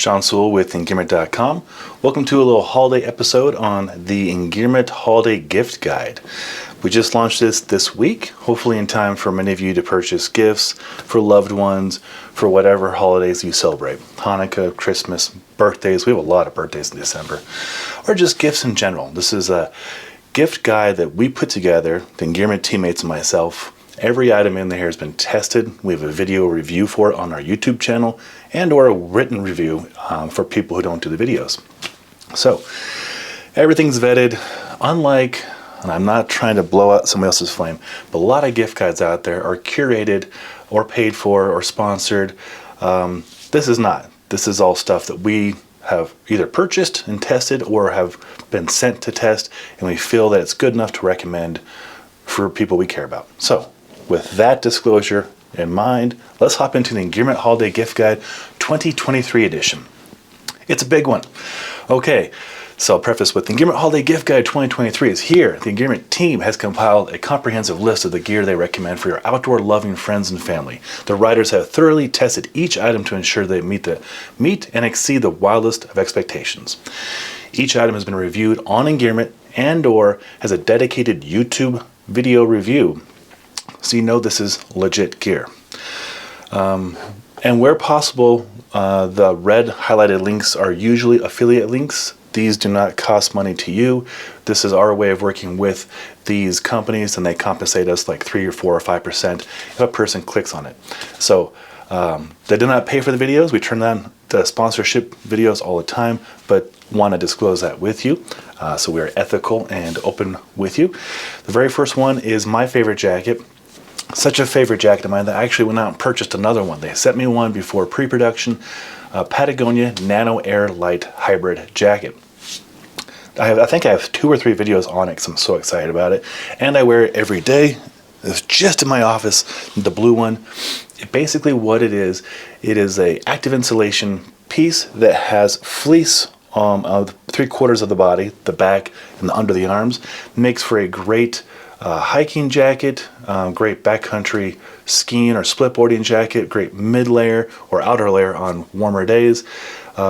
Sean Sewell with Engearment.com. Welcome to a little holiday episode on the Engearment Holiday Gift Guide. We just launched this week, hopefully in time for many of you to purchase gifts for loved ones, for whatever holidays you celebrate. Hanukkah, Christmas, birthdays. We have a lot of birthdays in December. Or just gifts in general. This is a gift guide that we put together, the Engearment teammates and myself. Every item in there has been tested. We have a video review for it on our YouTube channel and or a written review for people who don't do the videos. So everything's vetted. Unlike, and I'm not trying to blow out somebody else's flame, but a lot of gift guides out there are curated or paid for or sponsored. This is not. This is all stuff that we have either purchased and tested or have been sent to test, and we feel that it's good enough to recommend for people we care about. So with that disclosure in mind, let's hop into the Engearment Holiday Gift Guide 2023 edition. It's a big one. Okay, so I'll preface with the Engearment Holiday Gift Guide 2023 is here. The Engearment team has compiled a comprehensive list of the gear they recommend for your outdoor loving friends and family. The writers have thoroughly tested each item to ensure they meet and exceed the wildest of expectations. Each item has been reviewed on Engearment and or has a dedicated YouTube video review, so you know this is legit gear. And where possible, the red highlighted links are usually affiliate links. These do not cost money to you. This is our way of working with these companies, and they compensate us like 3 or 4 or 5% if a person clicks on it. So they do not pay for the videos. We turn on the sponsorship videos all the time, but want to disclose that with you. So we are ethical and open with you. The very first one is my favorite jacket. Such a favorite jacket of mine that I actually went out and purchased another one. They sent me one before pre-production, Patagonia Nano Air Light Hybrid Jacket. I think I have 2 or 3 videos on it because I'm so excited about it. And I wear it every day. It's just in my office, the blue one. Basically what it is a active insulation piece that has fleece of 3/4 of the body, the back and the under the arms. Makes for a great hiking jacket, great backcountry skiing or splitboarding jacket, great mid layer or outer layer on warmer days,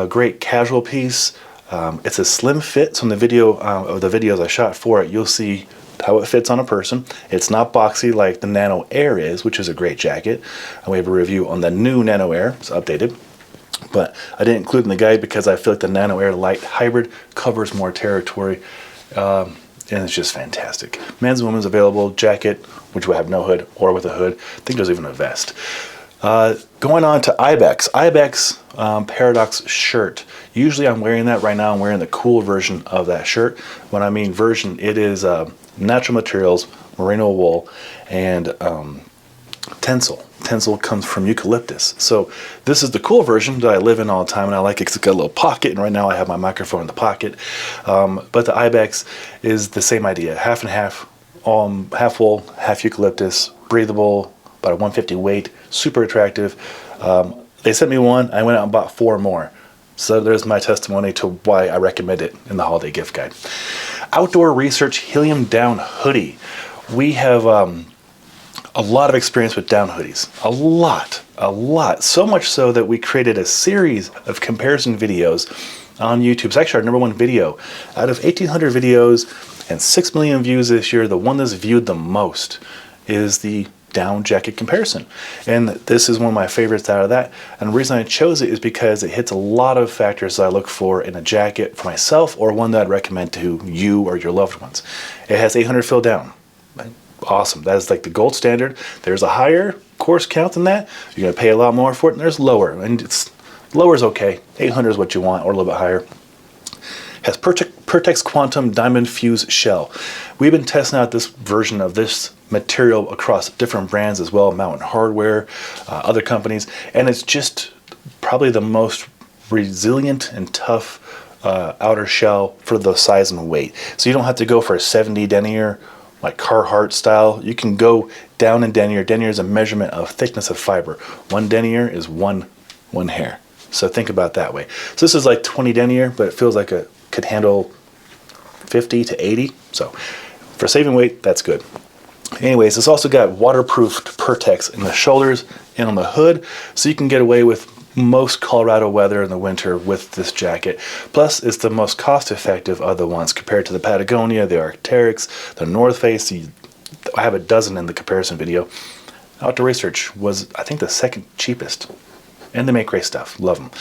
great casual piece. It's a slim fit, so in the video of the videos I shot for it, you'll see how it fits on a person. It's not boxy like the Nano Air is, which is a great jacket. And we have a review on the new Nano Air. It's updated. But I didn't include in the guide because I feel like the Nano Air Light Hybrid covers more territory. And it's just fantastic. Men's and women's available. Jacket, which will have no hood or with a hood. I think there's even a vest. Going on to Ibex. Ibex Paradox shirt. Usually I'm wearing that right now. I'm wearing the cool version of that shirt. When I mean version, it is natural materials, merino wool, and tencel. Tencel comes from eucalyptus. So this is the cool version that I live in all the time, and I like it because it's got a little pocket, and right now I have my microphone in the pocket. But the Ibex is the same idea. Half and half, half wool, half eucalyptus, breathable, about a 150 weight, super attractive. They sent me one. I went out and bought 4 more. So there's my testimony to why I recommend it in the holiday gift guide. Outdoor Research Helium Down Hoodie. We have a lot of experience with down hoodies. A lot. So much so that we created a series of comparison videos on YouTube. It's actually our #1 video. Out of 1,800 videos and 6 million views this year, the one that's viewed the most is the down jacket comparison. And this is one of my favorites out of that. And the reason I chose it is because it hits a lot of factors that I look for in a jacket for myself or one that I'd recommend to you or your loved ones. It has 800 fill down. Awesome. That is like the gold standard. There's a higher course count than that. You're going to pay a lot more for it, and there's lower. And lower is okay. 800 is what you want, or a little bit higher. Has Pertex Quantum Diamond Fuse Shell. We've been testing out this version of this material across different brands as well, Mountain Hardware, other companies, and it's just probably the most resilient and tough outer shell for the size and weight. So you don't have to go for a 70 denier like Carhartt style. You can go down in denier. Denier is a measurement of thickness of fiber. 1 denier is one hair. So think about that way. So this is like 20 denier, but it feels like it could handle 50 to 80. So for saving weight, that's good. Anyways, it's also got waterproofed Pertex in the shoulders and on the hood, so you can get away with most Colorado weather in the winter with this jacket. Plus, it's the most cost-effective of the ones compared to the Patagonia, the Arc'teryx, the North Face. I have a dozen in the comparison video. Outdoor Research was, I think, the second cheapest. And they make great stuff. Love them.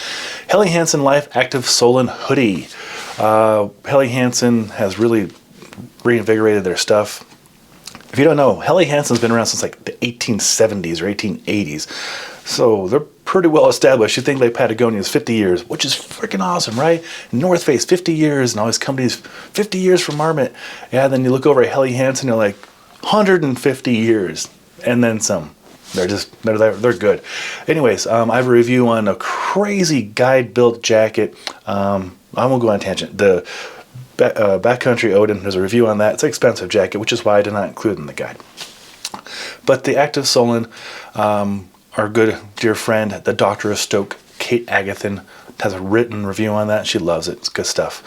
Helly Hansen Life Active Solon Hoodie. Helly Hansen has really reinvigorated their stuff. If you don't know, Helly Hansen's been around since like the 1870s or 1880s. So they're pretty well established. You think like Patagonia is 50 years, which is freaking awesome, right? North Face, 50 years, and all these companies, 50 years from Marmot. Yeah, then you look over at Helly Hansen, you're like, 150 years, and then some. They're good. Anyways, I have a review on a crazy guide-built jacket. I won't go on a tangent. The Backcountry Odin, there's a review on that. It's an expensive jacket, which is why I did not include it in the guide. But the Active Solon, our good dear friend, the Doctor of Stoke, Kate Agathan, has a written review on that. She loves it. It's good stuff.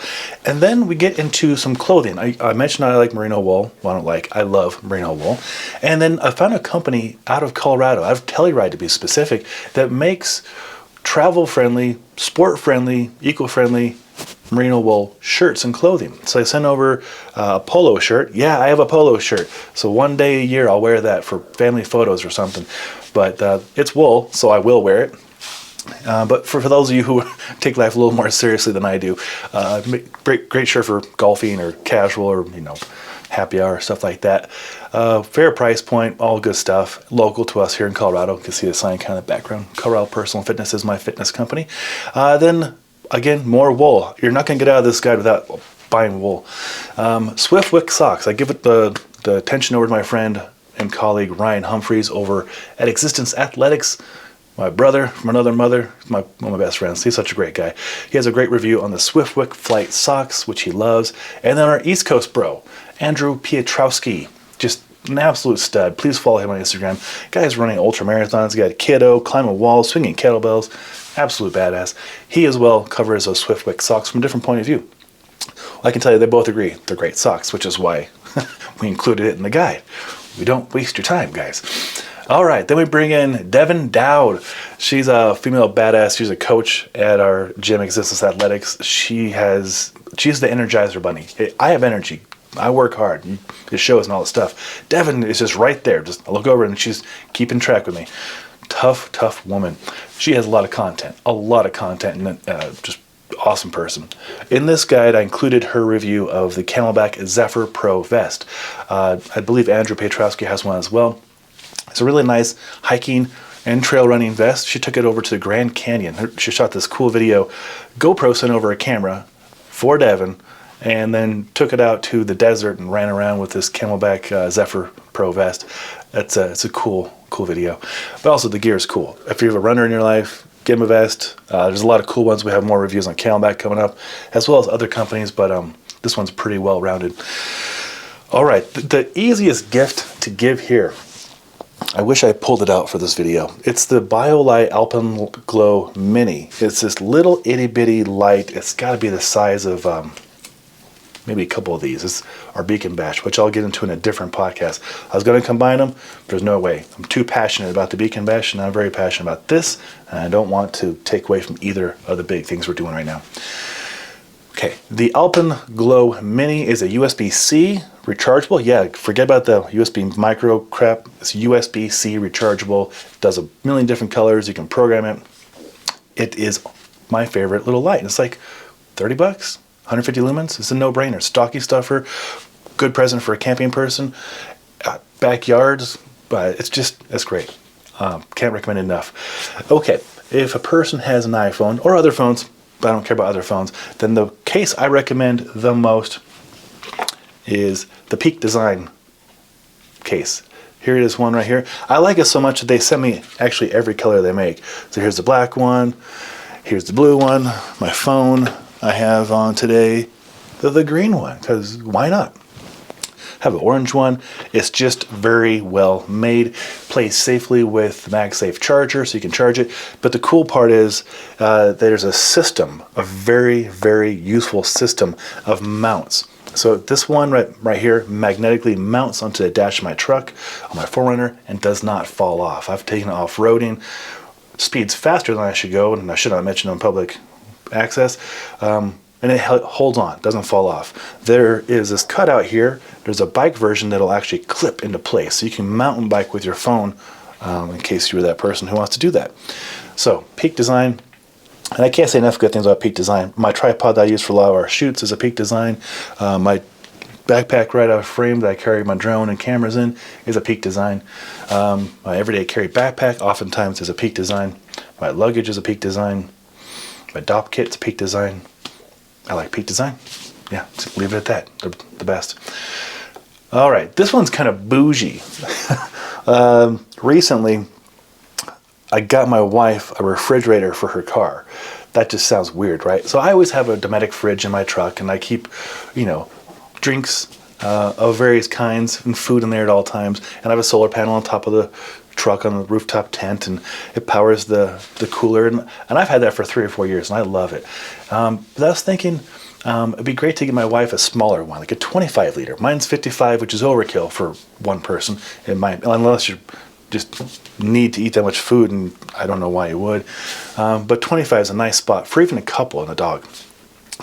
And then we get into some clothing. I mentioned I like merino wool. Well, I love merino wool. And then I found a company out of Colorado, out of Telluride to be specific, that makes travel-friendly, sport-friendly, eco-friendly merino wool shirts and clothing. So I sent over a polo shirt. Yeah, I have a polo shirt. So one day a year I'll wear that for family photos or something. But it's wool, so I will wear it. But for those of you who take life a little more seriously than I do, great shirt for golfing or casual or, happy hour, stuff like that. Fair price point, all good stuff. Local to us here in Colorado. You can see the sign kind of background. Colorado Personal Fitness is my fitness company. Then, again, more wool. You're not going to get out of this guide without buying wool. Swiftwick socks. I give it the attention over to my friend and colleague Ryan Humphreys over at Existence Athletics. My brother from another mother, one of my best friends. He's such a great guy. He has a great review on the Swiftwick Flight socks, which he loves. And then our East Coast bro, Andrew Pietrowski, just an absolute stud. Please follow him on Instagram. Guy's running ultra marathons. He got keto, climbing walls, swinging kettlebells. Absolute badass. He as well covers those Swiftwick socks from a different point of view. I can tell you they both agree they're great socks, which is why we included it in the guide. We don't waste your time, guys. All right, then we bring in Devin Dowd. She's a female badass. She's a coach at our gym, Existence Athletics. She's the Energizer Bunny. I have energy. I work hard. It shows and all that stuff. Devin is just right there. Just I look over and she's keeping track with me. Tough woman. She has a lot of content, and just awesome person. In this guide, I included her review of the Camelback Zephyr Pro vest. I believe Andrew Pietrowski has one as well. It's a really nice hiking and trail running vest. She took it over to the Grand Canyon. She shot this cool video. GoPro sent over a camera for Devin and then took it out to the desert and ran around with this Camelback Zephyr Pro vest. It's a cool video. But also the gear is cool. If you have a runner in your life, get him a vest. There's a lot of cool ones. We have more reviews on Camelback coming up, as well as other companies, but this one's pretty well rounded. All right, the easiest gift to give here. I wish I pulled it out for this video. It's the BioLite Alpen Glow Mini. It's this little itty bitty light. It's got to be the size of maybe a couple of these. It's our Beacon Bash, which I'll get into in a different podcast. I was going to combine them. There's no way. I'm too passionate about the Beacon Bash, and I'm very passionate about this, and I don't want to take away from either of the big things we're doing right now. Okay, the Alpen Glow Mini is a USB-C rechargeable. Yeah, forget about the USB micro crap. It's USB-C rechargeable. It does a million different colors. You can program it. It is my favorite little light. It's like 30 bucks, 150 lumens. It's a no-brainer. Stocking stuffer, good present for a camping person. Backyards, but it's great. Can't recommend it enough. Okay, if a person has an iPhone or other phones, but I don't care about other phones, then the case I recommend the most is the Peak Design case. Here it is, one right here. I like it so much that they sent me actually every color they make. So here's the black one, here's the blue one, my phone I have on today, the green one, because why not? Have an orange one. It's just very well made. Plays safely with the MagSafe charger, so you can charge it. But the cool part is there's a system, a very, very useful system of mounts. So this one right here magnetically mounts onto the dash of my truck, on my 4Runner, and does not fall off. I've taken it off-roading. speeds faster than I should go, and I should not mention on public access. And it holds on, doesn't fall off. There is this cutout here. There's a bike version that'll actually clip into place, so you can mountain bike with your phone, in case you were that person who wants to do that. So, Peak Design. And I can't say enough good things about Peak Design. My tripod that I use for a lot of our shoots is a Peak Design. My backpack right out of frame that I carry my drone and cameras in is a Peak Design. My everyday carry backpack oftentimes is a Peak Design. My luggage is a Peak Design. My DOP kit's a Peak Design. I like Peak Design. Yeah, just leave it at that. They're the best. All right, this one's kind of bougie. Recently, I got my wife a refrigerator for her car. That just sounds weird, right? So I always have a Dometic fridge in my truck, and I keep, drinks of various kinds and food in there at all times. And I have a solar panel on top of the truck on the rooftop tent, and it powers the cooler. And I've had that for 3 or 4 years, and I love it. But I was thinking it'd be great to get my wife a smaller one, like a 25 liter. Mine's 55, which is overkill for one person. Unless you just need to eat that much food, and I don't know why you would. But 25 is a nice spot for even a couple and a dog.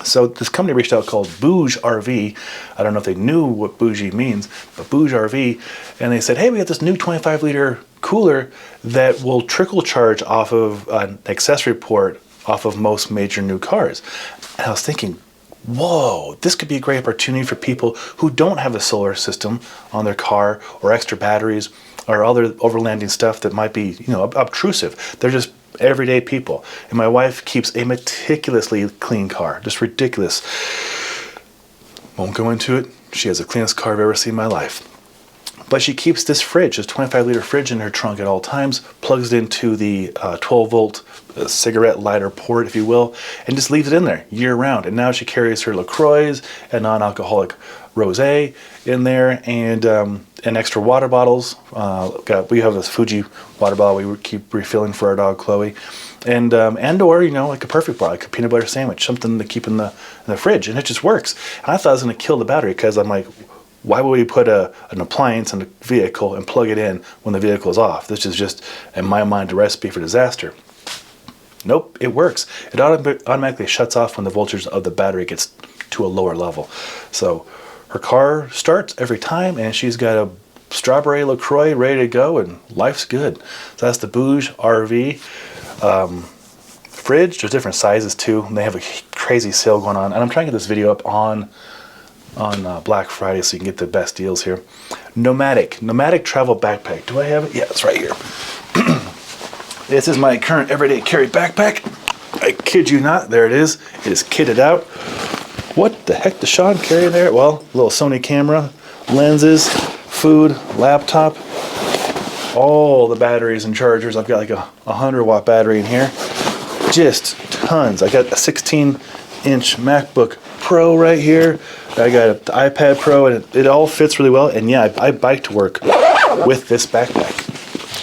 So this company reached out called Bouge RV. I don't know if they knew what bougie means, but Bouge RV. And they said, hey, we got this new 25 liter cooler that will trickle charge off of an accessory port off of most major new cars. And I was thinking, whoa, this could be a great opportunity for people who don't have a solar system on their car, or extra batteries, or other overlanding stuff that might be, obtrusive. They're just everyday people. And my wife keeps a meticulously clean car, just ridiculous. Won't go into it. She has the cleanest car I've ever seen in my life. But she keeps this fridge, this 25 liter fridge, in her trunk at all times, plugs it into the 12 volt cigarette lighter port, if you will, and just leaves it in there year round. And now she carries her LaCroix and non-alcoholic rosé in there, and extra water bottles. We have this Fuji water bottle we keep refilling for our dog Chloe, and or like a perfect bar, like a peanut butter sandwich, something to keep in the fridge, and it just works. And I thought I was going to kill the battery, because I'm like, why would we put an appliance in the vehicle and plug it in when the vehicle is off? This is just, in my mind, a recipe for disaster. Nope, it works. It automatically shuts off when the voltage of the battery gets to a lower level. So her car starts every time, and she's got a strawberry LaCroix ready to go, and life's good. So that's the Bouge RV fridge. There's different sizes too, and they have a crazy sale going on. And I'm trying to get this video up on Black Friday so you can get the best deals here. Nomadic travel backpack. Do I have it? Yeah, it's right here. This is my current everyday carry backpack. I kid you not, there it is. It is kitted out. What the heck does Sean carry there? Well, a little Sony camera, lenses, food, laptop, all the batteries and chargers. I've got like a 100-watt battery in here. Just tons. I got a 16-inch MacBook Pro right here. I got the iPad Pro, and it all fits really well. And yeah, I bike to work with this backpack.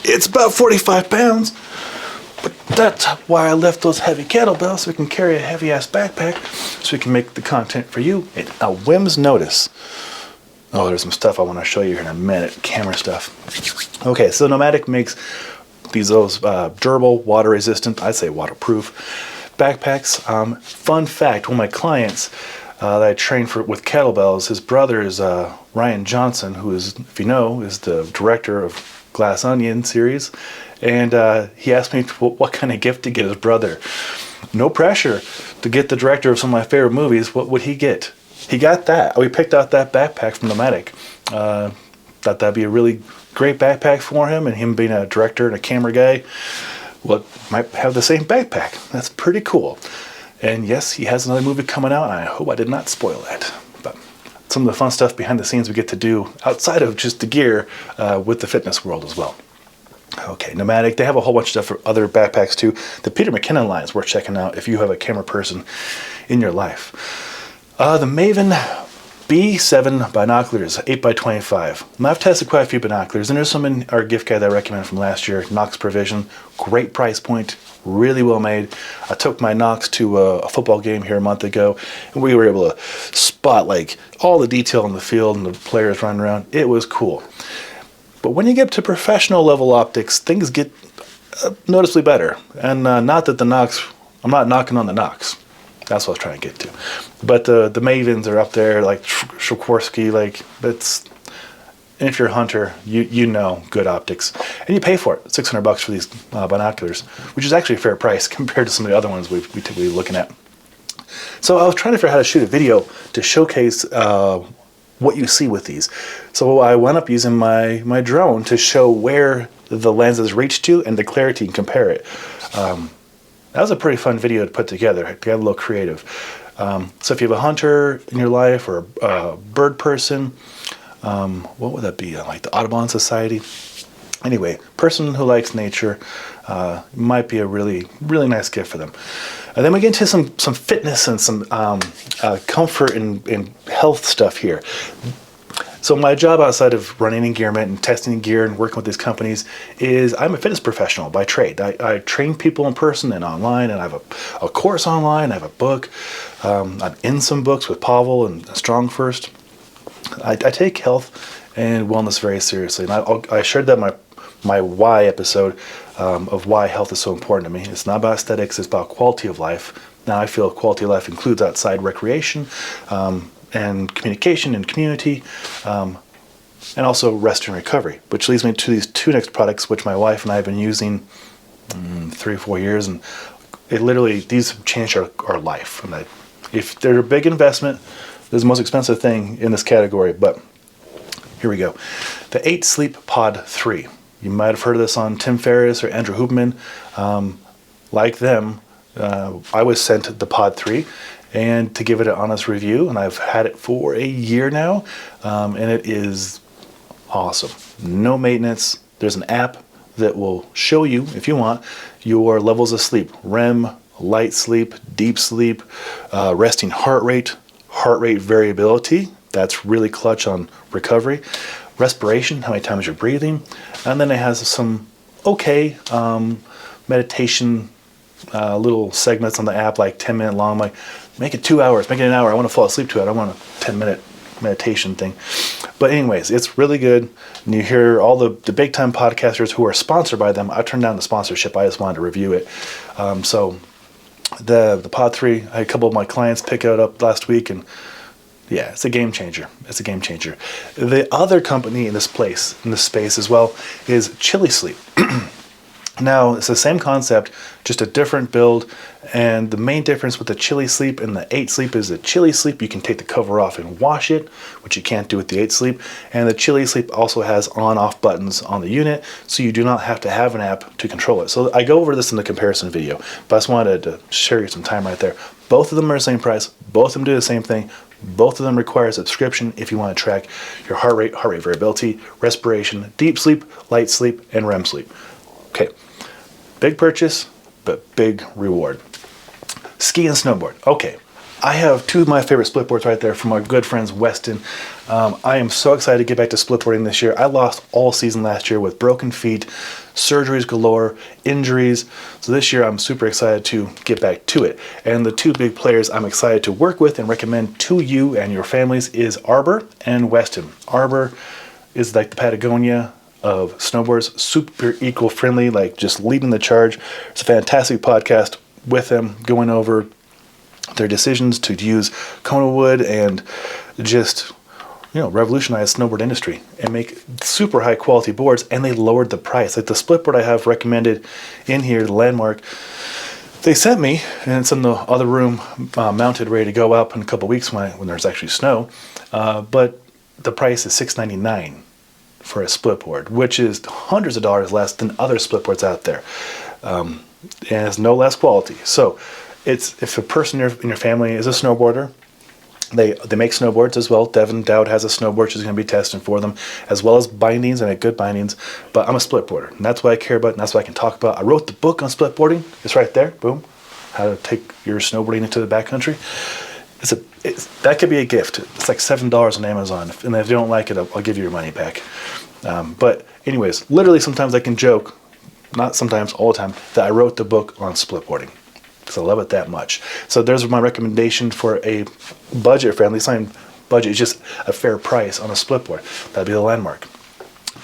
It's about 45 pounds, but that's why I left those heavy kettlebells, so we can carry a heavy-ass backpack, so we can make the content for you at a whim's notice. Oh, there's some stuff I want to show you here in a minute, camera stuff. Okay, so Nomadic makes those durable, water-resistant, I'd say waterproof backpacks. Fun fact, one of my clients that I trained with kettlebells, his brother is Ryan Johnson, who is, if you know, is the director of Glass Onion series, and he asked me what kind of gift to get his brother. No pressure to get the director of some of my favorite movies. What would he get? He got that. We picked out that backpack from Nomadic. Thought that'd be a really great backpack for him, and him being a director and a camera guy, well, might have the same backpack. That's pretty cool. And yes, he has another movie coming out, and I hope I did not spoil that. But some of the fun stuff behind the scenes we get to do outside of just the gear with the fitness world as well. Okay, Nomadic, they have a whole bunch of stuff for other backpacks too. The Peter McKinnon line is worth checking out if you have a camera person in your life. The Maven B7 binoculars, 8x25. Now, I've tested quite a few binoculars, and there's some in our gift guide that I recommend from last year. Knox Provision, great price point, really well made. I took my Knox to a football game here a month ago, and we were able to spot like all the detail in the field and the players running around. It was cool. But when you get to professional level optics, things get noticeably better. And not that the Knox, I'm not knocking on the Knox. That's what I was trying to get to. But the Mavens are up there, like Sikorsky, like it's. And if you're a hunter, you know good optics, and you pay for it. $600 for these binoculars, which is actually a fair price compared to some of the other ones we typically looking at. So I was trying to figure out how to shoot a video to showcase what you see with these. So I wound up using my drone to show where the lenses reach to and the clarity and compare it. That was a pretty fun video to put together. I got a little creative. So if you have a hunter in your life or a bird person, what would that be? Like the Audubon Society? Anyway, person who likes nature might be a really, really nice gift for them. And then we get into some fitness and some comfort and health stuff here. So my job outside of running Engearment and testing gear and working with these companies is I'm a fitness professional by trade. I train people in person and online, and I have a course online. I have a book. I'm in some books with Pavel and Strong First. I take health and wellness very seriously, and I shared that in my why episode of why health is so important to me. It's not about aesthetics, it's about quality of life. Now I feel quality of life includes outside recreation and communication and community, and also rest and recovery, which leads me to these two next products, which my wife and I have been using 3 or 4 years, and these have changed our life. And if they're a big investment, this is the most expensive thing in this category, but here we go. The 8 Sleep Pod 3. You might have heard of this on Tim Ferriss or Andrew Huberman. Like them, I was sent the Pod 3 and to give it an honest review, and I've had it for a year now, and it is awesome. No maintenance. There's an app that will show you, if you want, your levels of sleep. REM, light sleep, deep sleep, resting heart rate variability. That's really clutch on recovery. Respiration, how many times you're breathing. And then it has some meditation little segments on the app, like 10-minute long. Like, make it 2 hours, make it an hour. I want to fall asleep to it. I don't want a 10-minute meditation thing. But anyways, it's really good. And you hear all the big time podcasters who are sponsored by them. I turned down the sponsorship. I just wanted to review it. So the Pod 3, I had a couple of my clients pick it up last week, and yeah, it's a game changer. It's a game changer. The other company in this space as well, is Chili Sleep. Now, it's the same concept, just a different build, and the main difference with the Chili Sleep and the 8 Sleep is the Chili Sleep, you can take the cover off and wash it, which you can't do with the 8 Sleep, and the Chili Sleep also has on-off buttons on the unit, so you do not have to have an app to control it. So I go over this in the comparison video, but I just wanted to share you some time right there. Both of them are the same price, both of them do the same thing, both of them require a subscription if you want to track your heart rate variability, respiration, deep sleep, light sleep, and REM sleep. Okay. Big purchase, but big reward. Ski and snowboard. Okay, I have two of my favorite split boards right there from our good friends Weston. I am so excited to get back to split boarding this year. I lost all season last year with broken feet, surgeries galore, injuries. So this year I'm super excited to get back to it. And the two big players I'm excited to work with and recommend to you and your families is Arbor and Weston. Arbor is like the Patagonia of snowboards, super eco-friendly, like just leading the charge. It's a fantastic podcast with them going over their decisions to use Kona wood and just, revolutionize the snowboard industry and make super high quality boards, and they lowered the price. Like the split board I have recommended in here, the Landmark, they sent me, and it's in the other room, mounted, ready to go up in a couple weeks when there's actually snow, but the price is $699 for a split board, which is hundreds of dollars less than other split boards out there, and has no less quality. So if a person in your family is a snowboarder, they make snowboards as well. Devin Dowd has a snowboard she's going to be testing for them, as well as bindings. I make good bindings, but I'm a split boarder, and that's what I care about, and that's what I can talk about. I wrote the book on split boarding. It's right there. Boom. How to take your snowboarding into the backcountry. That could be a gift. It's like $7 on Amazon, and if you don't like it, I'll give you your money back. But anyways, literally sometimes I can joke, not sometimes, all the time, that I wrote the book on split boarding because I love it that much. So there's my recommendation for a budget-friendly, budget is just a fair price on a split board. That'd be the Landmark.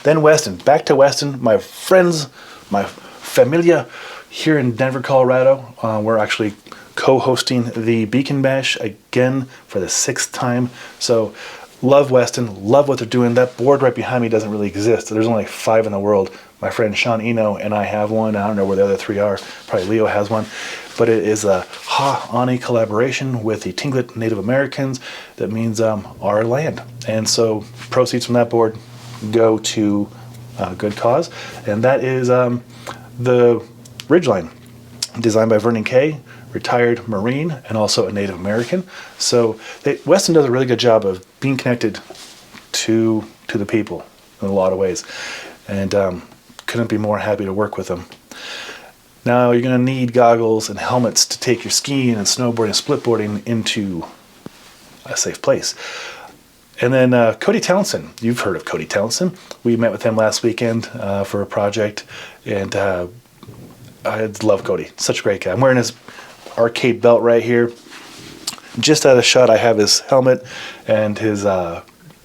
Then Weston. Back to Weston. My friends, my Familia here in Denver, Colorado. We're actually co-hosting the Beacon Bash again for the 6th time. So love Weston, love what they're doing. That board right behind me doesn't really exist. There's only 5 in the world. My friend Sean Eno and I have one. I don't know where the other 3 are. Probably Leo has one. But it is a Ha-Ani collaboration with the Tlingit Native Americans. That means our land. And so proceeds from that board go to good cause. And that is the Ridgeline, designed by Vernon Kay, retired Marine and also a Native American. So Weston does a really good job of being connected to the people in a lot of ways. And couldn't be more happy to work with them. Now you're going to need goggles and helmets to take your skiing and snowboarding and splitboarding into a safe place. And then Cody Townsend. You've heard of Cody Townsend. We met with him last weekend for a project, and I love Cody. Such a great guy. I'm wearing his arcade belt right here. Just out of shot, I have his helmet and his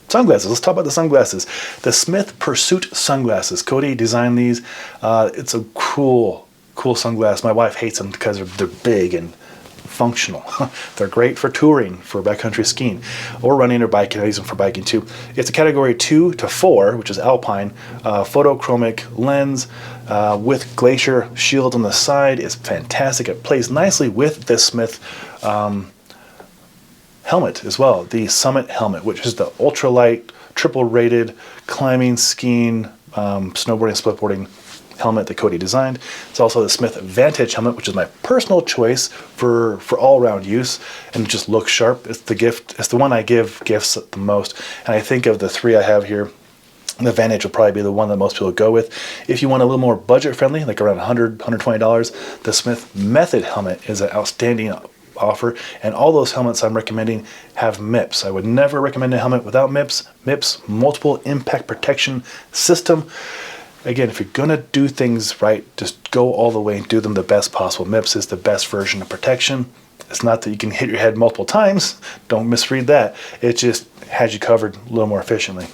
sunglasses. Let's talk about the sunglasses. The Smith Pursuit sunglasses. Cody designed these. It's a cool sunglass. My wife hates them because they're big and functional. They're great for touring, for backcountry skiing, or running or biking. I use them for biking too. It's a category 2 to 4, which is alpine, photochromic lens with glacier shield on the side. Is fantastic. It plays nicely with this Smith helmet as well, the Summit helmet, which is the ultralight, triple rated climbing, skiing, snowboarding, splitboarding helmet that Cody designed. It's also the Smith Vantage helmet, which is my personal choice for all-around use and just looks sharp. It's the gift. It's the one I give gifts the most. And I think of the 3 I have here, the Vantage will probably be the one that most people go with. If you want a little more budget-friendly, like around $100, $120, the Smith Method helmet is an outstanding offer, and all those helmets I'm recommending have MIPS. I would never recommend a helmet without MIPS. MIPS, multiple impact protection system. Again, if you're going to do things right, just go all the way and do them the best possible. MIPS is the best version of protection. It's not that you can hit your head multiple times. Don't misread that. It just has you covered a little more efficiently.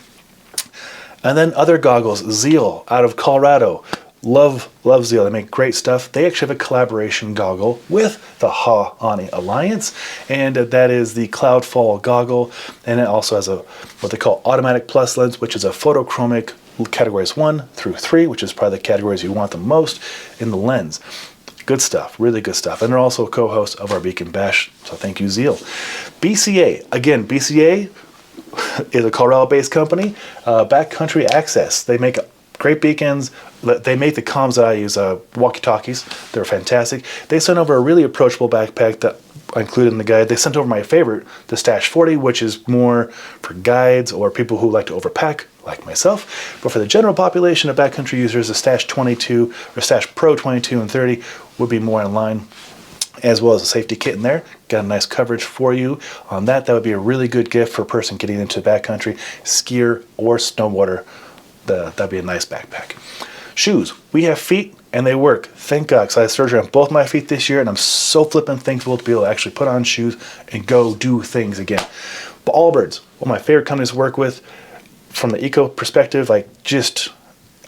And then other goggles, Zeal out of Colorado. Love Zeal. They make great stuff. They actually have a collaboration goggle with the Ha-Ani Alliance, and that is the Cloudfall goggle. And it also has a what they call automatic plus lens, which is a photochromic categories 1 through 3, which is probably the categories you want the most in the lens. Good stuff, really good stuff. And they're also a co-host of our Beacon Bash, so thank you, Zeal. BCA, again, BCA is a Colorado-based company, Backcountry Access. They make great beacons. They make the comms that I use, walkie-talkies. They're fantastic. They sent over a really approachable backpack that I included in the guide. They sent over my favorite, the Stash 40, which is more for guides or people who like to overpack, like myself. But for the general population of backcountry users, the Stash 22 or Stash Pro 22 and 30 would be more in line, as well as a safety kit in there. Got a nice coverage for you on that. That would be a really good gift for a person getting into backcountry, skier or snowboarder. That'd be a nice backpack. Shoes. We have feet and they work. Thank God, because I had surgery on both my feet this year, and I'm so flippin' thankful to be able to actually put on shoes and go do things again. But Allbirds, one of my favorite companies to work with from the eco perspective. I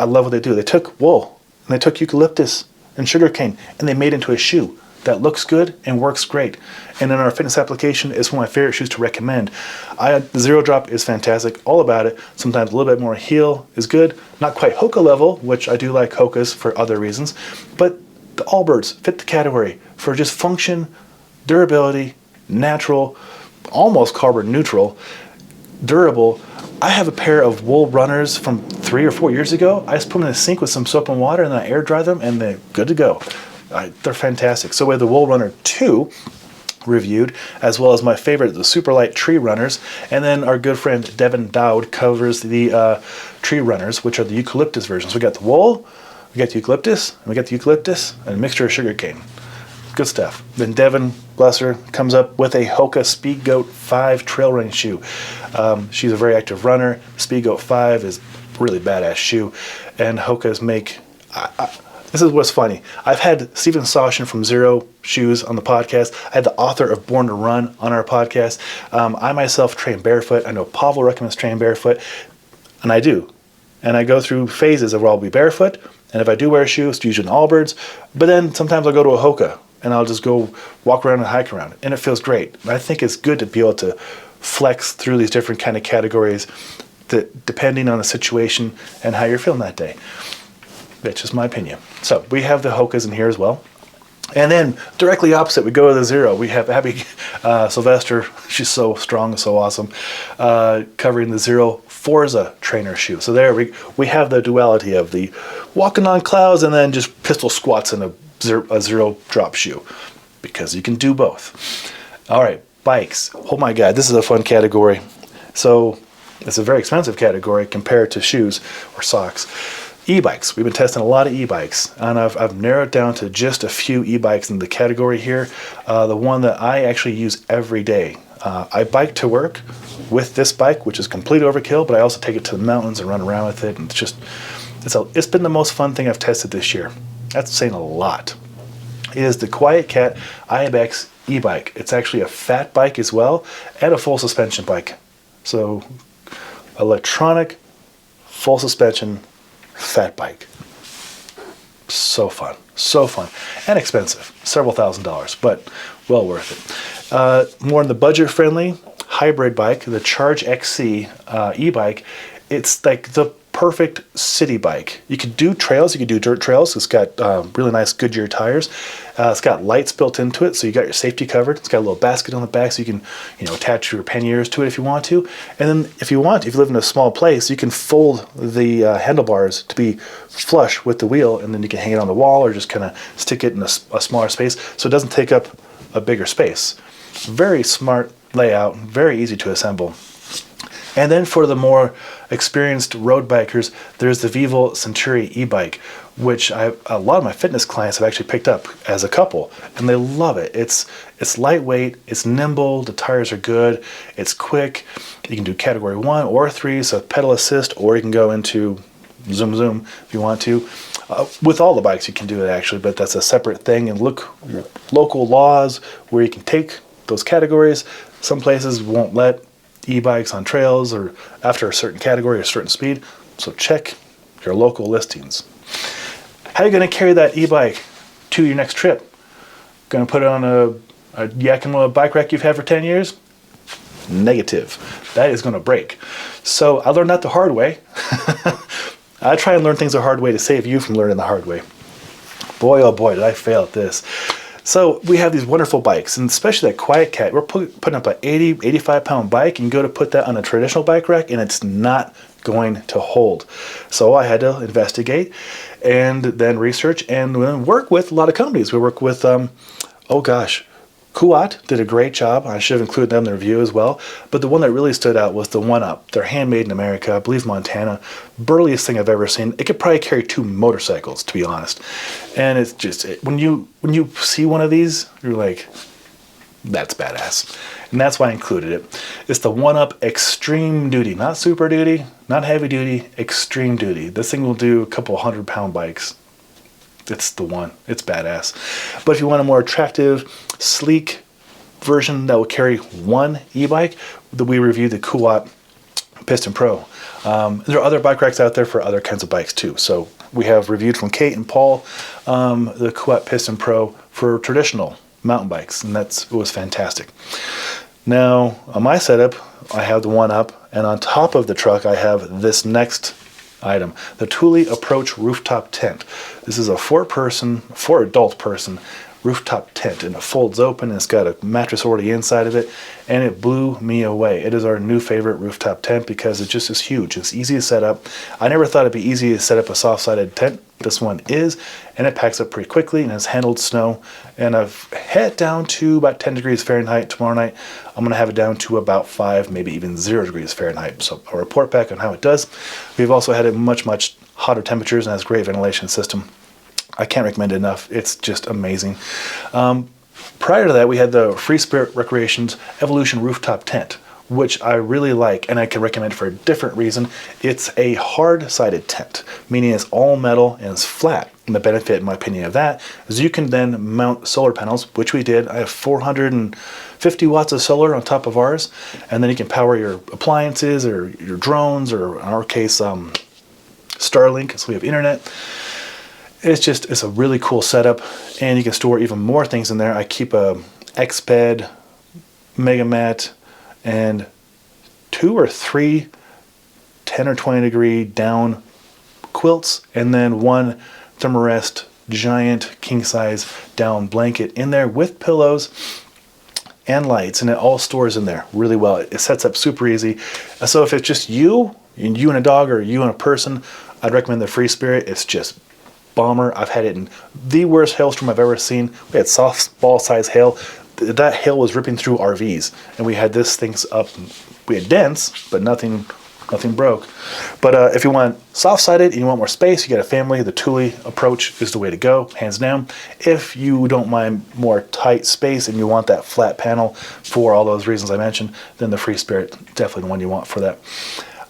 love what they do. They took wool and they took eucalyptus and sugarcane and they made it into a shoe that looks good and works great. And in our fitness application, it's one of my favorite shoes to recommend. The Zero Drop is fantastic, all about it. Sometimes a little bit more heel is good. Not quite Hoka level, which I do like Hokas for other reasons, but the Allbirds fit the category for just function, durability, natural, almost carbon neutral, durable. I have a pair of wool runners from 3 or 4 years ago. I just put them in a sink with some soap and water and then I air dry them and they're good to go. They're fantastic. So we have the Wool Runner 2 reviewed, as well as my favorite, the Superlight Tree Runners. And then our good friend Devin Dowd covers the Tree Runners, which are the eucalyptus versions. We got the wool, we got the eucalyptus, and we got the eucalyptus and a mixture of sugarcane. Good stuff. Then Devin, bless her, comes up with a Hoka Speed Goat 5 trail running shoe. She's a very active runner. Speed Goat 5 is a really badass shoe. And Hokas make... This is what's funny. I've had Steven Soshin from Zero Shoes on the podcast. I had the author of Born to Run on our podcast. I myself train barefoot. I know Pavel recommends training barefoot, and I do. And I go through phases of where I'll be barefoot, And if I do wear a shoe, it's usually an Allbirds. But then sometimes I'll go to a Hoka and I'll just go walk around and hike around. And it feels great. And I think it's good to be able to flex through these different kind of categories that depending on the situation and how you're feeling that day. That's just my opinion. So we have the Hokas in here as well. And then directly opposite, we go to the Zero. We have Abby Sylvester. She's so strong, so awesome. Covering the Zero Forza trainer shoe. So there we have the duality of the walking on clouds and then just pistol squats in a zero drop shoe, because you can do both. All right, bikes. Oh my God, this is a fun category. So it's a very expensive category compared to shoes or socks. E-bikes. We've been testing a lot of e-bikes, and I've narrowed down to just a few e-bikes in the category here. The one that I actually use every day. I bike to work with this bike, which is complete overkill, but I also take it to the mountains and run around with it, and it's been the most fun thing I've tested this year. That's saying a lot. It is the Quiet Cat IMX e-bike. It's actually a fat bike as well, and a full suspension bike. So electronic, full suspension, fat bike. So fun, and expensive, several $1,000s, but well worth it. More in the budget friendly hybrid bike, the Charge XC e-bike. It's like the perfect city bike. You could do trails, you could do dirt trails. It's got really nice Goodyear tires. It's got lights built into it, so you got your safety covered. It's got a little basket on the back, so you can, attach your panniers to it if you want to. And then if you live in a small place, you can fold the handlebars to be flush with the wheel, and then you can hang it on the wall or just kind of stick it in a smaller space, so it doesn't take up a bigger space. Very smart layout, very easy to assemble. And then for the more experienced road bikers, there's the Vivo Centuri e-bike, which a lot of my fitness clients have actually picked up as a couple, and they love it. It's lightweight, it's nimble, the tires are good, it's quick. You can do category 1 or 3, so pedal assist, or you can go into zoom if you want to. With all the bikes you can do it actually, but that's a separate thing. And look, your local laws where you can take those categories. Some places won't let e-bikes on trails or after a certain category or a certain speed, so check your local listings. How are you going to carry that e-bike to your next trip? Going to put it on a Yakima bike rack you've had for 10 years? Negative. That is going to break. So I learned that the hard way. I try and learn things the hard way to save you from learning the hard way. Boy, oh boy, did I fail at this. So we have these wonderful bikes, and especially that Quiet Cat. We're putting up an 80, 85 pound bike, and you go to put that on a traditional bike rack, and it's not going to hold. So I had to investigate and then research and then work with a lot of companies. We work with, Kuat did a great job. I should have included them in the review as well. But the one that really stood out was the One Up. They're handmade in America, I believe Montana. Burliest thing I've ever seen. It could probably carry 2 motorcycles, to be honest. And it's just, when you see one of these, you're like, that's badass. And that's why I included it. It's the One Up Extreme Duty. Not Super Duty, not Heavy Duty, Extreme Duty. This thing will do a couple 100-pound bikes. It's the one. It's badass. But if you want a more attractive, sleek version that will carry one e-bike, we reviewed the Kuat Piston Pro. There are other bike racks out there for other kinds of bikes too. So we have reviewed from Kate and Paul the Kuat Piston Pro for traditional mountain bikes, and it was fantastic. Now on my setup, I have the One Up, and on top of the truck I have this next item, the Thule Approach rooftop tent. This is a 4 adult person rooftop tent, and it folds open, and it's got a mattress already inside of it, and it blew me away. It is our new favorite rooftop tent because it just is huge. It's easy to set up. I never thought it'd be easy to set up a soft-sided tent. This one is, and it packs up pretty quickly and has handled snow. And I've had it down to about 10 degrees Fahrenheit. Tomorrow night I'm going to have it down to about 5, maybe even 0 degrees Fahrenheit. So I'll report back on how it does. We've also had it much hotter temperatures and has a great ventilation system. I can't recommend it enough. It's just amazing. Prior to that, we had the Free Spirit Recreations Evolution Rooftop Tent, which I really like, and I can recommend for a different reason. It's a hard-sided tent, meaning it's all metal and it's flat. And the benefit, in my opinion, of that is you can then mount solar panels, which we did. I have 450 watts of solar on top of ours, and then you can power your appliances or your drones, or in our case, Starlink, so we have internet. It's a really cool setup, and you can store even more things in there. I keep a X bed, mega mat, and 2 or 3 10 or 20 degree down quilts, and then 1 Thermarest giant king size down blanket in there with pillows and lights, and it all stores in there really well. It sets up super easy. So if it's just you and a dog, or you and a person, I'd recommend the Free Spirit. It's just bomber. I've had it in the worst hailstorm I've ever seen. We had softball size hail. That hail was ripping through RVs, and we had this thing up. We had dents, but nothing broke. But if you want soft-sided and you want more space, you got a family, the Thule approach is the way to go, hands down. If you don't mind more tight space and you want that flat panel for all those reasons I mentioned, then the Free Spirit, definitely the one you want for that.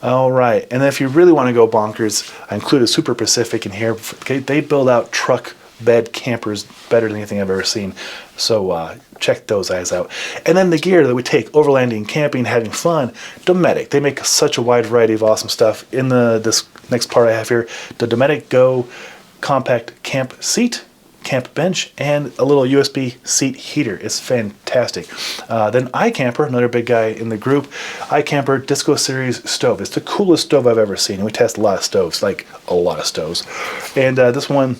All right, and then if you really want to go bonkers, I included Super Pacific in here. They build out truck bed campers better than anything I've ever seen. So check those guys out. And then the gear that we take overlanding, camping, having fun, Dometic. They make such a wide variety of awesome stuff. In this next part I have here, the Dometic Go compact camp seat, camp bench, and a little USB seat heater. It's fantastic. Then iCamper, another big guy in the group, iCamper Disco Series stove. It's the coolest stove I've ever seen. We test a lot of stoves, like a lot of stoves. And this one,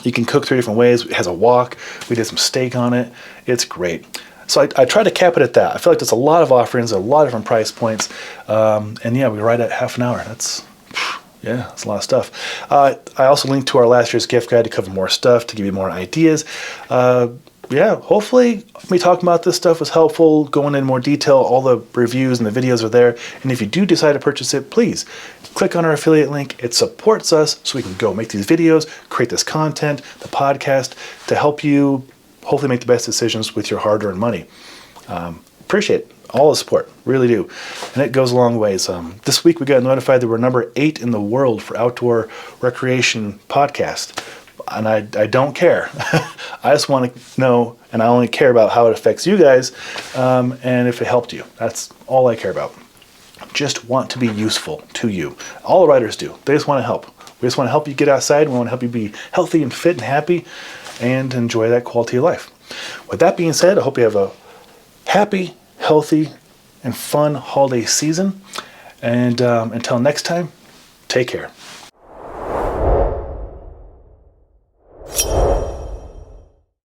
you can cook 3 different ways. It has a wok. We did some steak on it. It's great. So I try to cap it at that. I feel like there's a lot of offerings, a lot of different price points. And yeah, we're right at half an hour. That's a lot of stuff. I also linked to our last year's gift guide to cover more stuff, to give you more ideas. Hopefully me talking about this stuff was helpful, going in more detail. All the reviews and the videos are there. And if you do decide to purchase it, please click on our affiliate link. It supports us so we can go make these videos, create this content, the podcast, to help you hopefully make the best decisions with your hard-earned money. Appreciate all the support, really do. And it goes a long ways. This week we got notified that we're number 8 in the world for outdoor recreation podcast. And I don't care. I just want to know, and I only care about how it affects you guys, and if it helped you. That's all I care about. Just want to be useful to you. All the writers do. They just want to help. We just want to help you get outside. We want to help you be healthy and fit and happy and enjoy that quality of life. With that being said, I hope you have a happy, healthy, and fun holiday season. And until next time, take care.